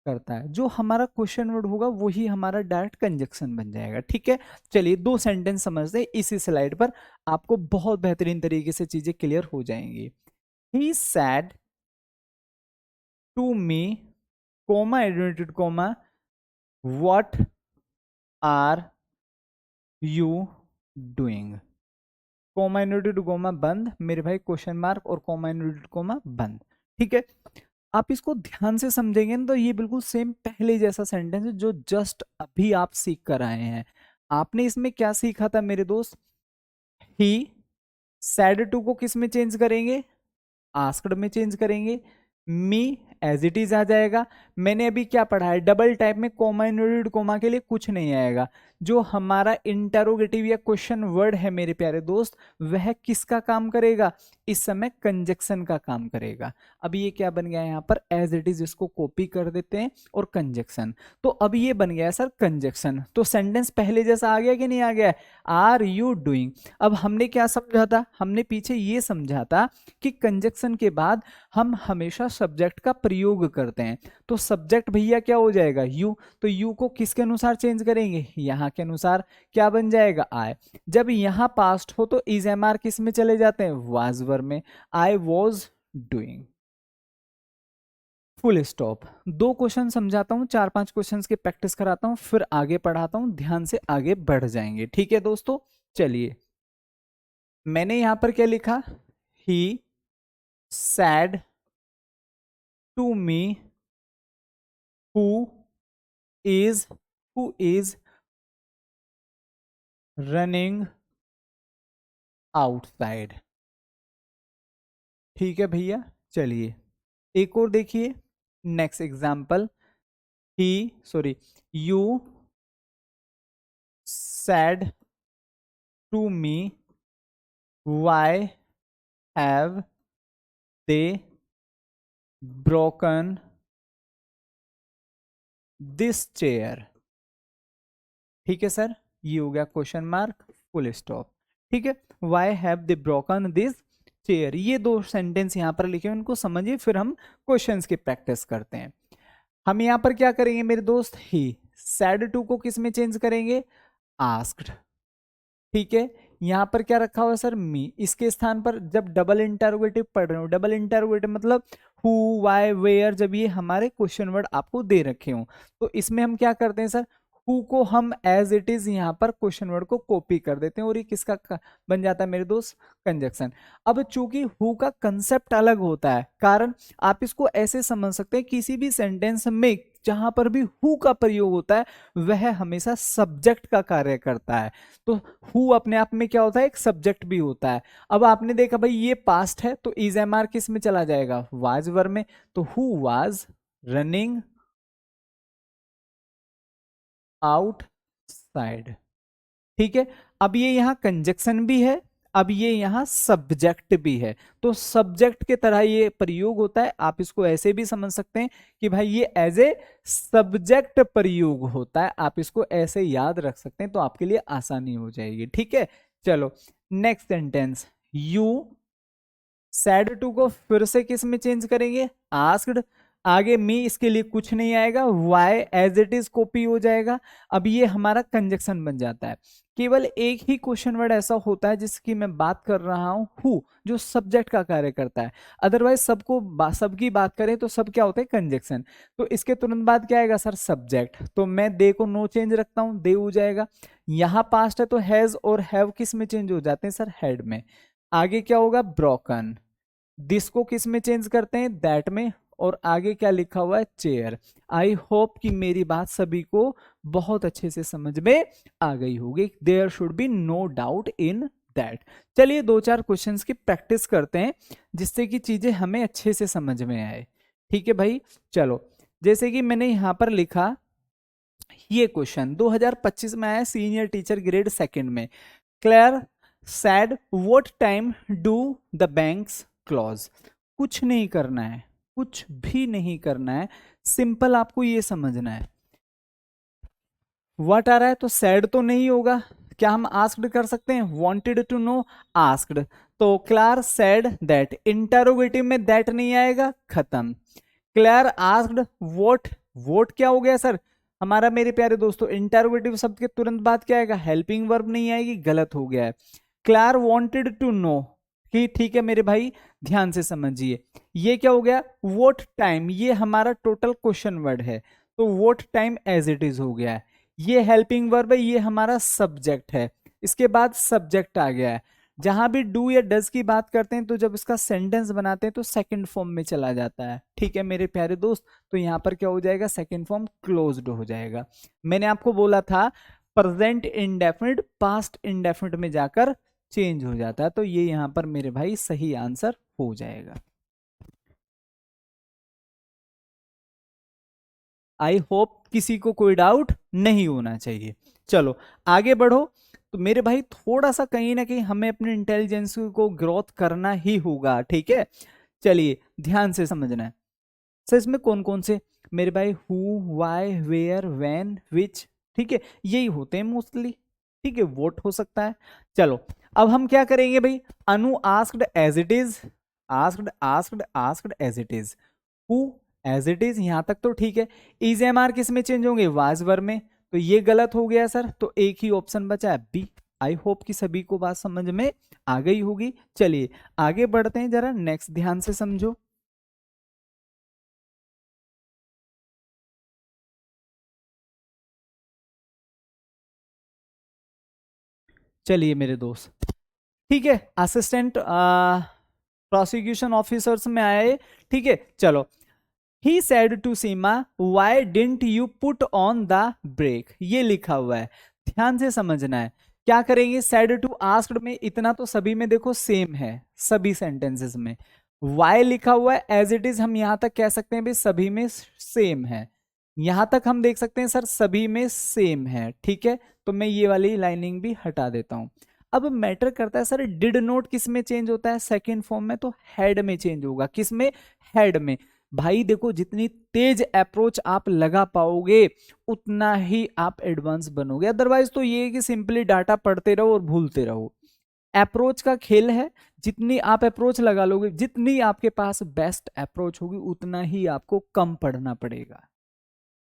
S1: करता है। जो हमारा क्वेश्चन वर्ड होगा वही हमारा डायरेक्ट कंजक्शन बन जाएगा, ठीक है। चलिए दो सेंटेंस समझते हैं इसी स्लाइड पर, आपको बहुत बेहतरीन तरीके से चीजें क्लियर हो जाएंगी। He said to me, comma edited comma, what are you doing, comma inverted comma बंद, मेरे भाई क्वेश्चन मार्क और कोमा इनवर्टेड कोमा बंद, ठीक है। आप इसको ध्यान से समझेंगे ना तो ये बिल्कुल सेम पहले जैसा सेंटेंस है जो जस्ट अभी आप सीख कर आए हैं। आपने इसमें क्या सीखा था मेरे दोस्त, ही सैड टू को किस में चेंज करेंगे, आस्क्ड में चेंज करेंगे, मी एज इट इज आ जाएगा। मैंने अभी क्या पढ़ा है, डबल टाइप में कोमा इनवर्टेड कोमा के लिए कुछ नहीं आएगा। जो हमारा इंटरोगेटिव या क्वेश्चन वर्ड है मेरे प्यारे दोस्त, वह किसका काम करेगा, इस समय कंजक्शन का काम करेगा। अब ये क्या बन गया यहाँ पर, एज इट इज, इसको कॉपी कर देते हैं और कंजक्शन, तो अब ये बन गया सर कंजक्शन। तो सेंटेंस पहले जैसा आ गया कि नहीं आ गया, आर यू डूइंग। अब हमने क्या समझा था, हमने पीछे ये समझा था कि कंजक्शन के बाद हम हमेशा सब्जेक्ट का प्रयोग करते हैं, तो सब्जेक्ट भैया क्या हो जाएगा, यू। तो यू को किसके अनुसार चेंज करेंगे, यहां के अनुसार, क्या बन जाएगा, आई। जब यहां पास्ट हो तो इज एम आर किस में चले जाते हैं, वाज वर्ब में, I was doing, full stop. दो क्वेश्चन समझाता हूं, चार पांच क्वेश्चन की प्रैक्टिस कराता हूं, फिर आगे पढ़ाता हूं, ध्यान से आगे बढ़ जाएंगे, ठीक है दोस्तों। चलिए मैंने यहां पर क्या लिखा, he said to me who is running outside, ठीक है भैया। चलिए एक और देखिए, next example, he sorry you said to me why have they broken this chair, ठीक है सर, ये हो गया क्वेश्चन मार्क, फुल स्टॉप, ठीक है। Why have they broken this chair, ये दो सेंटेंस यहां पर लिखे, उनको समझिए, फिर हम क्वेश्चंस की प्रैक्टिस करते हैं। हम यहां पर क्या करेंगे मेरे दोस्त, ही सैड टू को किस में चेंज करेंगे, आस्क्ड, ठीक है। यहां पर क्या रखा हुआ है सर, मी, इसके स्थान पर जब डबल इंटरोगेटिव पढ़ रहे हो, डबल इंटरोगेटिव मतलब हु वाई वेयर, जब ये हमारे क्वेश्चन वर्ड आपको दे रखे हो, तो इसमें हम क्या करते हैं सर, हु को हम एज इट इज यहाँ पर क्वेश्चन वर्ड को कॉपी कर देते हैं और ये किसका बन जाता है मेरे दोस्त, कंजक्शन। अब चूंकि हु का कंसेप्ट अलग होता है, कारण आप इसको ऐसे समझ सकते हैं, किसी भी सेंटेंस में जहां पर भी हु का प्रयोग होता है वह हमेशा सब्जेक्ट का कार्य करता है। तो हु अपने आप में क्या होता है, एक सब्जेक्ट भी होता है। अब आपने देखा भाई ये पास्ट है तो इज एम आर किस में चला जाएगा, वाज वर्ब में, तो हु वाज रनिंग आउटसाइड, ठीक है। अब ये यहां कंजक्शन भी है, अब ये यहां सब्जेक्ट भी है, तो सब्जेक्ट के तरह ये प्रयोग होता है। आप इसको ऐसे भी समझ सकते हैं कि भाई ये एज ए सब्जेक्ट प्रयोग होता है, आप इसको ऐसे याद रख सकते हैं, तो आपके लिए आसानी हो जाएगी, ठीक है। चलो next sentence, you said to को फिर से किस में चेंज करेंगे, आस्क्ड। आगे मी इसके लिए कुछ नहीं आएगा, why as it is copy हो जाएगा। अब ये हमारा कंजक्शन बन जाता है। केवल एक ही क्वेश्चन वर्ड ऐसा होता है जिसकी मैं बात कर रहा हूं, हु, जो सब्जेक्ट का कार्य करता है। अदरवाइज सबकी बात करें तो सब क्या होता है, कंजक्शन। तो इसके तुरंत बाद क्या आएगा सर, सब्जेक्ट। तो मैं दे को नो चेंज रखता हूं, दे हो जाएगा। यहां पास्ट है तो हैज और हैव किस में चेंज हो जाते हैं सर, हेड में। आगे क्या होगा, ब्रोकन। दिस को किस में चेंज करते हैं, दैट में। और आगे क्या लिखा हुआ है, चेयर। आई होप कि मेरी बात सभी को बहुत अच्छे से समझ में आ गई होगी। There should be no doubt in that. चलिए 2-4 क्वेश्चंस की प्रैक्टिस करते हैं जिससे कि चीजें हमें अच्छे से समझ में आए। ठीक है भाई, चलो। जैसे कि मैंने यहां पर लिखा, ये क्वेश्चन 2025 में आया, सीनियर टीचर ग्रेड सेकंड में। Clare said what time do the banks close. कुछ नहीं करना है, कुछ भी नहीं करना है, सिंपल आपको ये समझना है। व्हाट आ रहा है तो सैड तो नहीं होगा, क्या हम आस्क्ड कर सकते हैं, वांटेड टू नो, आस्क्ड। तो क्लार सैड दैट, इंटरोगेटिव में दैट नहीं आएगा, खत्म। क्लियर आस्क्ड वोट, वोट क्या हो गया सर हमारा, मेरे प्यारे दोस्तों, इंटरोगेटिव शब्द के तुरंत बाद क्या आएगा, हेल्पिंग वर्ब नहीं आएगी, गलत हो गया है। क्लियर वांटेड टू नो, कि ठीक है मेरे भाई ध्यान से समझिए, ये क्या हो गया, वोट टाइम, ये हमारा टोटल क्वेश्चन वर्ड है, तो what time as it is हो गया है। ये हेल्पिंग वर्ब है, ये हमारा सब्जेक्ट है। इसके बाद सब्जेक्ट आ गया है। जहां भी डू या डज की बात करते हैं तो जब इसका सेंटेंस बनाते हैं तो सेकंड फॉर्म में चला जाता है। ठीक है मेरे प्यारे दोस्त, तो यहां पर क्या हो जाएगा, सेकंड फॉर्म क्लोज्ड हो जाएगा। मैंने आपको बोला था प्रेजेंट इंडेफिनिट पास्ट इंडेफिनिट में जाकर चेंज हो जाता है, तो ये यहां पर मेरे भाई सही आंसर हो जाएगा। आई होप किसी को कोई डाउट नहीं होना चाहिए। चलो आगे बढ़ो। तो मेरे भाई थोड़ा सा कहीं ना कहीं हमें अपने इंटेलिजेंस को ग्रोथ करना ही होगा, ठीक है। चलिए ध्यान से समझना है। सर इसमें कौन कौन से, मेरे भाई हु, वाई, वेयर, व्हेन, विच, ठीक है, यही होते हैं मोस्टली। ठीक है, वोट हो सकता है। चलो अब हम क्या करेंगे भाई, Anu asked as it is, asked asked asked as it is, who as it is, यहां तक तो ठीक है। इज एम आर किस में चेंज होंगे, वाज वर्ब में, तो ये गलत हो गया सर, तो एक ही ऑप्शन बचा है बी। आई होप कि सभी को बात समझ में आ गई होगी। चलिए आगे बढ़ते हैं, जरा नेक्स्ट ध्यान से समझो। चलिए मेरे दोस्त, ठीक है, असिस्टेंट प्रोसिक्यूशन ऑफिसर्स में आए। ठीक है चलो, he said to Seema why didn't you put on the brake, ये लिखा हुआ है, ध्यान से समझना है। क्या करेंगे, सेड टू आस्क्ड में इतना तो सभी में देखो सेम है, सभी सेंटेंसेस में। वाई लिखा हुआ है, एज इट इज हम यहां तक कह सकते हैं भाई सभी में सेम है। यहां तक हम देख सकते हैं सर सभी में सेम है, ठीक है। तो मैं ये वाली लाइनिंग भी हटा देता हूं। अब मैटर करता है सर डिड नोट किस में चेंज होता है, सेकेंड फॉर्म में, तो हेड में चेंज होगा, किस में, हेड में। भाई देखो जितनी तेज अप्रोच आप लगा पाओगे उतना ही आप एडवांस बनोगे, अदरवाइज तो ये है कि सिंपली डाटा पढ़ते रहो और भूलते रहो। अप्रोच का खेल है, जितनी आप अप्रोच लगा लोगे, जितनी आपके पास बेस्ट अप्रोच होगी उतना ही आपको कम पढ़ना पड़ेगा,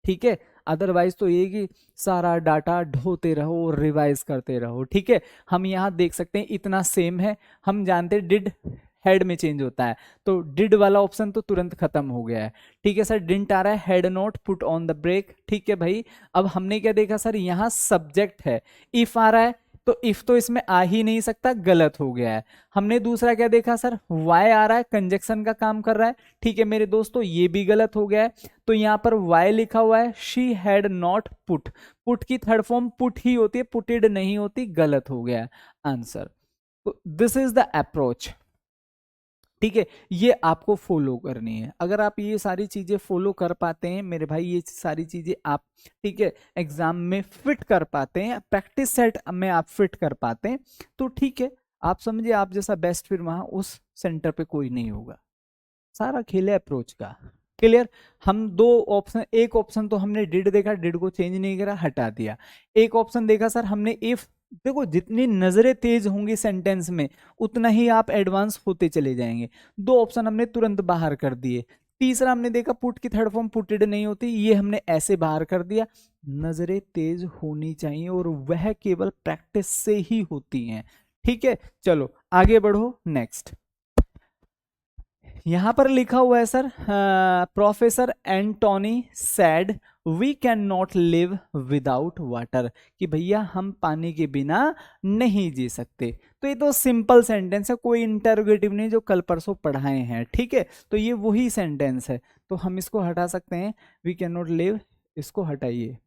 S1: ठीक है। अदरवाइज तो ये कि सारा डाटा ढोते रहो और रिवाइज करते रहो, ठीक है। हम यहां देख सकते हैं इतना सेम है, हम जानते हैं डिड हेड में चेंज होता है, तो डिड वाला ऑप्शन तो तुरंत खत्म हो गया है। ठीक है सर, डिडंट आ रहा है, had not put on the brake, ठीक है भाई। अब हमने क्या देखा सर, यहां सब्जेक्ट है, इफ आ रहा है, तो इफ तो इसमें आ ही नहीं सकता, गलत हो गया है। हमने दूसरा क्या देखा सर, वाई आ रहा है, कंजक्शन का काम कर रहा है, ठीक है मेरे दोस्तों, ये भी गलत हो गया है। तो यहां पर वाई लिखा हुआ है, she had not put, put की थर्ड फॉर्म पुट ही होती है, पुटेड नहीं होती, गलत हो गया आंसर। तो दिस इज द अप्रोच, ठीक है, ये आपको फॉलो करनी है। अगर आप ये सारी चीजें फॉलो कर पाते हैं मेरे भाई, ये सारी चीजें आप, ठीक है, एग्जाम में फिट कर पाते हैं, प्रैक्टिस सेट में आप फिट कर पाते हैं, तो ठीक है, आप समझिए आप जैसा बेस्ट फिर वहां उस सेंटर पे कोई नहीं होगा। सारा खेल है अप्रोच का, क्लियर। हम दो ऑप्शन, एक ऑप्शन तो हमने डिड देखा, डिड को चेंज नहीं करा, हटा दिया। एक ऑप्शन देखा सर हमने इफ, देखो जितनी नजरें तेज होंगी सेंटेंस में उतना ही आप एडवांस होते चले जाएंगे। दो ऑप्शन हमने तुरंत बाहर कर दिए। तीसरा हमने देखा पुट की थर्ड फॉर्म पुटेड नहीं होती, ये हमने ऐसे बाहर कर दिया। नजरें तेज होनी चाहिए और वह केवल प्रैक्टिस से ही होती हैं। ठीक है, चलो आगे बढ़ो। नेक्स्ट यहां पर लिखा हुआ है sir, professor Antony said we can not live without water, कि भैया हम पानी के बिना नहीं जी सकते। तो ये तो सिंपल सेंटेंस है, कोई इंटरोगेटिव नहीं, जो कल परसों पढ़ाए हैं। ठीक है, तो ये वही सेंटेंस है, तो हम इसको हटा सकते हैं। वी कैन नॉट लिव, इसको हटाइए।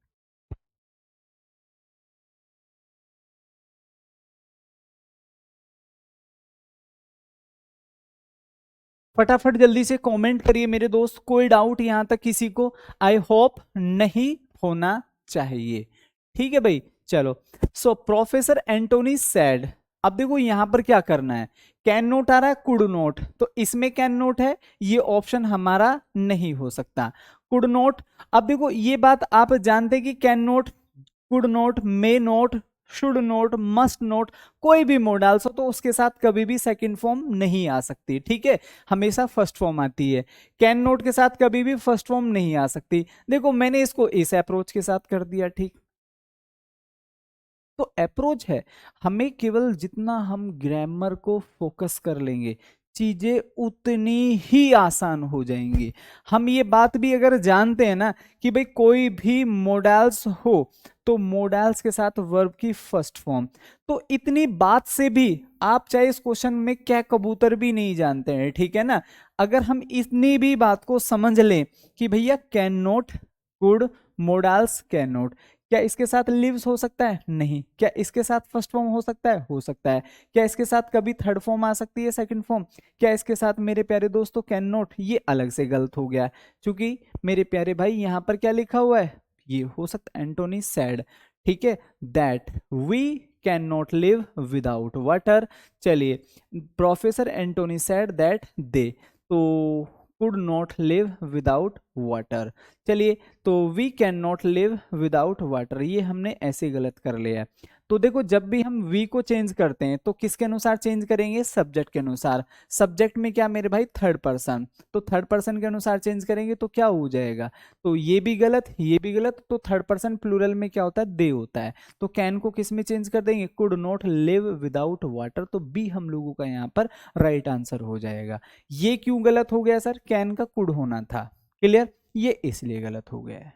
S1: फटाफट जल्दी से कमेंट करिए मेरे दोस्त, कोई डाउट यहां तक किसी को? आई होप नहीं होना चाहिए। ठीक है भाई, चलो। सो प्रोफेसर एंटोनी सैड, अब देखो यहां पर क्या करना है, कैन नोट आ रहा है, कुड नोट, तो इसमें कैन नोट है, ये ऑप्शन हमारा नहीं हो सकता। कुड नोट, अब देखो ये बात आप जानते हैं कि can note, could note, may note, should note, must note, कोई भी मोडाल्स हो तो उसके साथ कभी भी सेकंड फॉर्म नहीं आ सकती। ठीक है, हमेशा फर्स्ट फॉर्म आती है। कैन नोट के साथ कभी भी फर्स्ट फॉर्म नहीं आ सकती। देखो मैंने इसको इस अप्रोच के साथ कर दिया। ठीक, तो अप्रोच है, हमें केवल जितना हम ग्रामर को फोकस कर लेंगे चीजें उतनी ही आसान हो जाएंगी। हम ये बात भी अगर जानते हैं ना कि भाई कोई भी मोडाल्स हो तो मोडाल्स के साथ वर्ब की फर्स्ट फॉर्म, तो इतनी बात से भी आप चाहे इस क्वेश्चन में क्या कबूतर भी नहीं जानते हैं, ठीक है ना, अगर हम इतनी भी बात को समझ लें कि भैया can not, could, modals can not, क्या इसके साथ लिव्स हो सकता है? नहीं। क्या इसके साथ फर्स्ट फॉर्म हो सकता है? हो सकता है। क्या इसके साथ कभी थर्ड फॉर्म आ सकती है, सेकंड फॉर्म? क्या इसके साथ मेरे प्यारे दोस्तों कैन नॉट? ये अलग से गलत हो गया, क्योंकि मेरे प्यारे भाई यहां पर क्या लिखा हुआ है, ये हो सकता है एंटोनी सैड, ठीक है, that we can not live without water. चलिए, professor Antony said that they, तो could not live without water. चलिए, तो we can not live without water, ये हमने ऐसे गलत कर लिया है। तो देखो जब भी हम वी को चेंज करते हैं तो किसके अनुसार चेंज करेंगे? सब्जेक्ट के अनुसार। सब्जेक्ट में क्या मेरे भाई? थर्ड पर्सन, तो थर्ड पर्सन के अनुसार चेंज करेंगे तो क्या हो जाएगा? तो ये भी गलत, ये भी गलत, तो थर्ड पर्सन प्लूरल में क्या होता है? दे होता है। तो कैन को किस में चेंज कर देंगे? Could not live without water, तो बी हम लोगों का यहाँ पर राइट आंसर हो जाएगा। ये क्यों गलत हो गया सर? कैन का कुड होना था। क्लियर? ये इसलिए गलत हो गया है।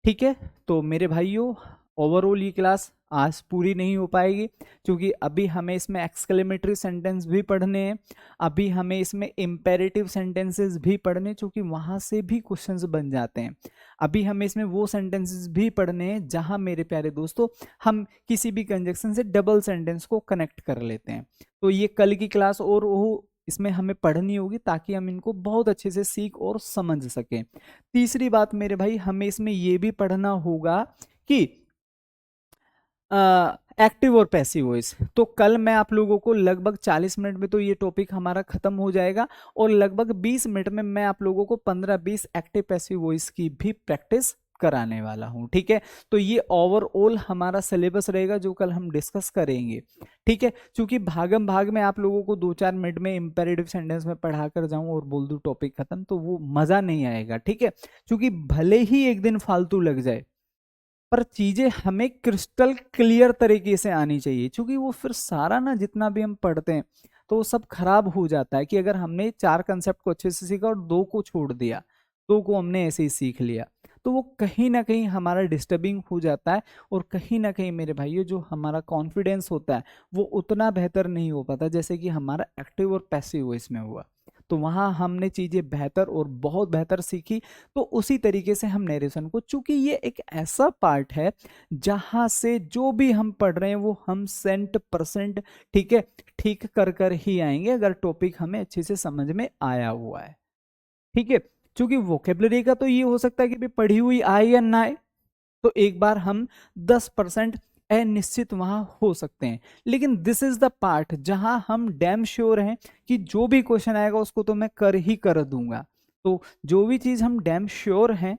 S1: ठीक है, तो मेरे भाइयों ओवरऑल ये क्लास आज पूरी नहीं हो पाएगी, क्योंकि अभी हमें इसमें एक्सक्लेमेटरी सेंटेंस भी पढ़ने हैं, अभी हमें इसमें इंपेरेटिव सेंटेंसेस भी पढ़ने, क्योंकि वहां से भी क्वेश्चंस बन जाते हैं। अभी हमें इसमें वो सेंटेंसेस भी पढ़ने हैं जहां मेरे प्यारे दोस्तों हम किसी भी कंजक्शन से डबल सेंटेंस को कनेक्ट कर लेते हैं। तो ये कल की क्लास और वो इसमें हमें पढ़नी होगी, ताकि हम इनको बहुत अच्छे से सीख और समझ सकें। तीसरी बात मेरे भाई, हमें इसमें यह भी पढ़ना होगा कि एक्टिव और पैसिव वॉइस। तो कल मैं आप लोगों को लगभग 40 मिनट में तो ये टॉपिक हमारा खत्म हो जाएगा, और लगभग 20 मिनट में मैं आप लोगों को 15-20 एक्टिव पैसिव वॉइस की भी प्रैक्टिस कराने वाला हूं। ठीक है, तो ये ओवरऑल हमारा सिलेबस रहेगा जो कल हम डिस्कस करेंगे। ठीक है, क्योंकि भागम भाग में आप लोगों को 2-4 मिनट में इंपेरेटिव सेंटेंस में पढ़ा कर जाऊं और बोल दूं टॉपिक खत्म, तो वो मजा नहीं आएगा। ठीक है, क्योंकि भले ही एक दिन फालतू लग जाए, पर चीजें हमें क्रिस्टल क्लियर तरीके से आनी चाहिए, क्योंकि वो फिर सारा ना जितना भी हम पढ़ते हैं तो वो सब खराब हो जाता है। कि अगर हमने 4 कंसेप्ट को अच्छे से सीखा और 2 को छोड़ दिया, 2 को हमने ऐसे ही सीख लिया, तो वो कहीं ना कहीं हमारा डिस्टर्बिंग हो जाता है, और कहीं ना कहीं मेरे भाइयों जो हमारा कॉन्फिडेंस होता है वो उतना बेहतर नहीं हो पाता जैसे कि हमारा एक्टिव और पैसिव वॉइस में हुआ। तो वहां हमने चीजें बेहतर और बहुत बेहतर सीखी। तो उसी तरीके से हम नरेशन को, चूंकि ये एक ऐसा पार्ट है जहां से जो भी हम पढ़ रहे हैं वो हम 100% ठीक है ठीक कर कर ही आएंगे, अगर टॉपिक हमें अच्छे से समझ में आया हुआ है। ठीक है, क्योंकि वोकेबलरी का तो ये हो सकता है कि पढ़ी हुई आए या ना आए, तो एक बार हम 10% अनिश्चित वहां हो सकते हैं, लेकिन दिस इज द पार्ट जहां हम डैम श्योर हैं कि जो भी क्वेश्चन आएगा उसको तो मैं कर ही कर दूंगा। तो जो भी चीज हम डैम श्योर हैं,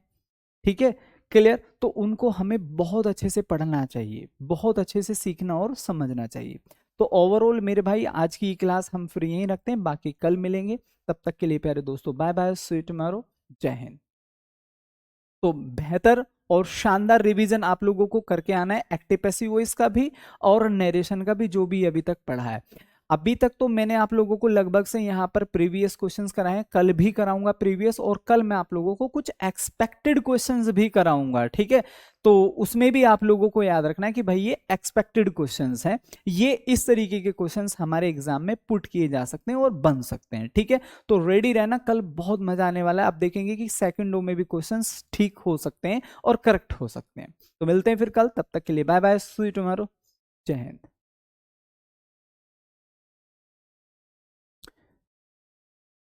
S1: ठीक है, क्लियर, तो उनको हमें बहुत अच्छे से पढ़ना चाहिए, बहुत अच्छे से सीखना और समझना चाहिए। तो ओवरऑल मेरे भाई आज की क्लास हम फ्री यहीं रखते हैं, बाकी कल मिलेंगे। तब तक के लिए प्यारे दोस्तों bye bye, see you tomorrow, जय हिंद। तो बेहतर और शानदार रिवीजन आप लोगों को करके आना है, एक्टिव पैसिव वॉइस का भी और नरेशन का भी, जो भी अभी तक पढ़ा है। अभी तक तो मैंने आप लोगों को लगभग से यहाँ पर प्रीवियस क्वेश्चंस कराए हैं, कल भी कराऊंगा प्रीवियस, और कल मैं आप लोगों को कुछ एक्सपेक्टेड क्वेश्चंस भी कराऊंगा, ठीक है। तो उसमें भी आप लोगों को याद रखना है कि भाई ये एक्सपेक्टेड क्वेश्चंस हैं, ये इस तरीके के क्वेश्चंस हमारे एग्जाम में पुट किए जा सकते हैं और बन सकते हैं, ठीक है। तो रेडी रहना, कल बहुत मजा आने वाला है। आप देखेंगे कि सेकंडों में भी क्वेश्चंस ठीक हो सकते हैं और करेक्ट हो सकते हैं। तो मिलते हैं फिर कल, तब तक के लिए bye bye, see you tomorrow, जय हिंद।